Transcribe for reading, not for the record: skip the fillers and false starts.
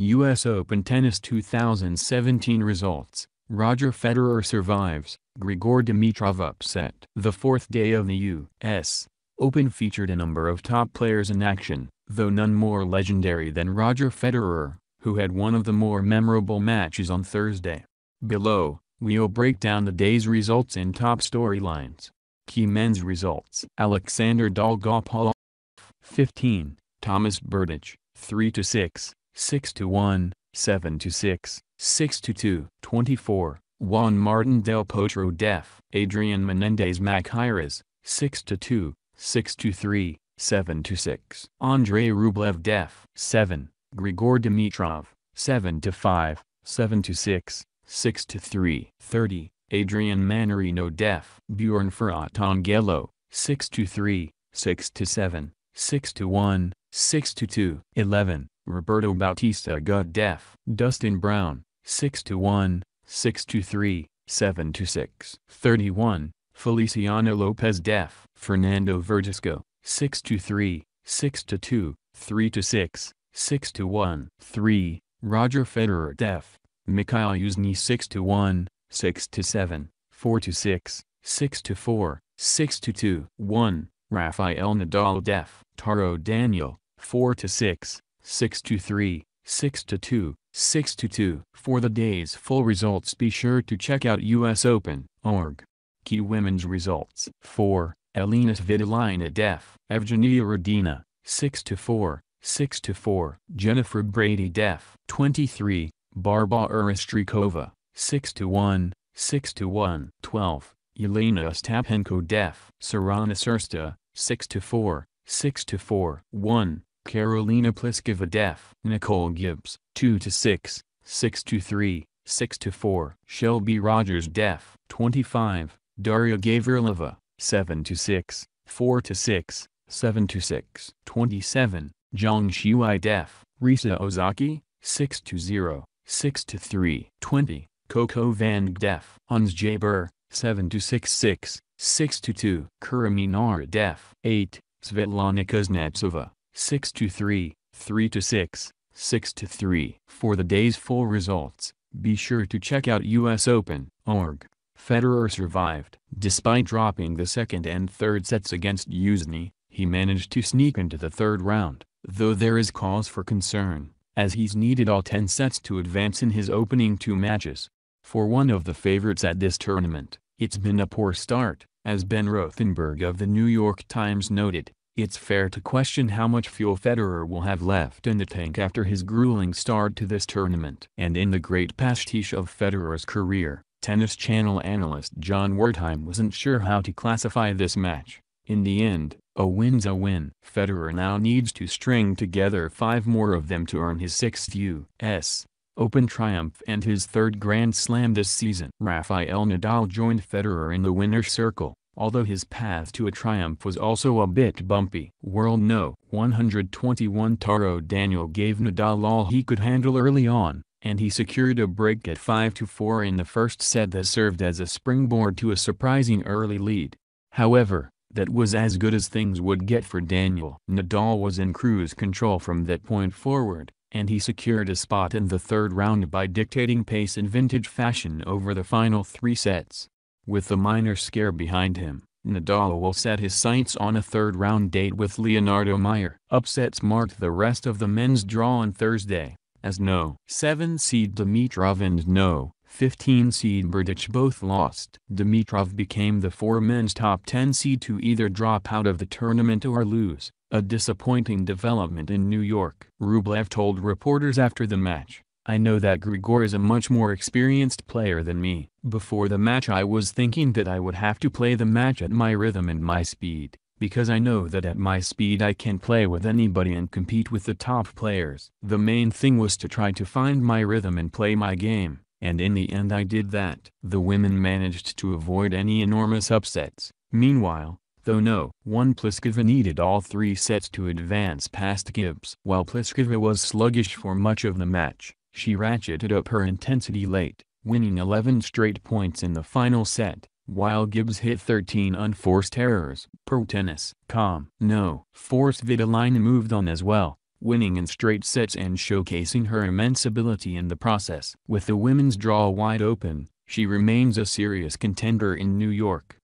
U.S. Open Tennis 2017 results. Roger Federer survives, Grigor Dimitrov upset. The fourth day of the U.S. Open featured a number of top players in action, though none more legendary than Roger Federer, who had one of the more memorable matches on Thursday. Below, we'll break down the day's results and top storylines. Key men's results. Alexandr Dolgopolov 15, Tomas Berdych 3-6, 6-1, 7-6, 6-2, 24, Juan Martin del Potro def. Adrian Menendez-Maceiras 6-2, 6-3, 7-6. Andrey Rublev def. 7, Grigor Dimitrov 7-5, 7-6, 6-3, 30, Adrian Mannarino def. Bjorn Fratangelo 6-3, 6-7, 6-1, 6-2, 11, Roberto Bautista Agut def. Dustin Brown 6-1, 6-3, 7-6, 31, Feliciano Lopez def. Fernando Verdasco 6-3, 6-2, 3-6, 6-1, 3, Roger Federer def. Mikhail Youzhny 6-1, 6-7, 4-6, 6-4, 6-2, 1, Rafael Nadal def. Taro Daniel 4-6, 6-3, 6-2, 6-2. For the day's full results, be sure to check out usopen.org. Key women's results. 4, Elina Svitolina def. Evgenia Rodina 6-4, 6-4. Jennifer Brady def. 23, Barbara Strykova 6-1, 6-1. 12, Yelena Ostapenko def. Sorana Cîrstea 6-4, 6-4. 1, Karolina Pliskova def. Nicole Gibbs 2-6, 6-3, 6-4. Shelby Rogers def. 25, Daria Gavrilova 7-6, 4-6, 7-6. 27, Zhang Shuai def. Risa Ozaki 6-0, 6-3. 20, Coco Van def. Hans Jaber 7-6, 6-2. Kuraminar def. 8, Svetlana Kuznetsova 6-3, 3-6, 6-3. For the day's full results, be sure to check out usopen.org. Federer survived. Despite dropping the second and third sets against Youzhny, he managed to sneak into the third round, though there is cause for concern, as he's needed all 10 sets to advance in his opening 2 matches. For one of the favorites at this tournament, it's been a poor start. As Ben Rothenberg of the New York Times noted, it's fair to question how much fuel Federer will have left in the tank after his grueling start to this tournament. And in the great pastiche of Federer's career, Tennis Channel analyst John Wertheim wasn't sure how to classify this match. In the end, a win's a win. Federer now needs to string together 5 more of them to earn his 6th U.S. Open triumph and his 3rd Grand Slam this season. Rafael Nadal joined Federer in the winner's circle, although his path to a triumph was also a bit bumpy. World No. 121 Taro Daniel gave Nadal all he could handle early on, and he secured a break at 5-4 in the first set that served as a springboard to a surprising early lead. However, that was as good as things would get for Daniel. Nadal was in cruise control from that point forward, and he secured a spot in the third round by dictating pace in vintage fashion over the final 3 sets. With the minor scare behind him, Nadal will set his sights on a third-round date with Leonardo Mayer. Upsets marked the rest of the men's draw on Thursday, as No. 7 seed Dimitrov and No. 15 seed Berdych both lost. Dimitrov became the 4 men's top 10 seed to either drop out of the tournament or lose, a disappointing development in New York. Rublev told reporters after the match, "I know that Grigor is a much more experienced player than me. Before the match I was thinking that I would have to play the match at my rhythm and my speed, because I know that at my speed I can play with anybody and compete with the top players. The main thing was to try to find my rhythm and play my game, and in the end I did that." The women managed to avoid any enormous upsets. Meanwhile, though No. 1 Pliskova needed all 3 sets to advance past Gibbs. While Pliskova was sluggish for much of the match, she ratcheted up her intensity late, winning 11 straight points in the final set, while Gibbs hit 13 unforced errors. Per Tennis.com. No. 4 Svitolina moved on as well, winning in straight sets and showcasing her immense ability in the process. With the women's draw wide open, she remains a serious contender in New York.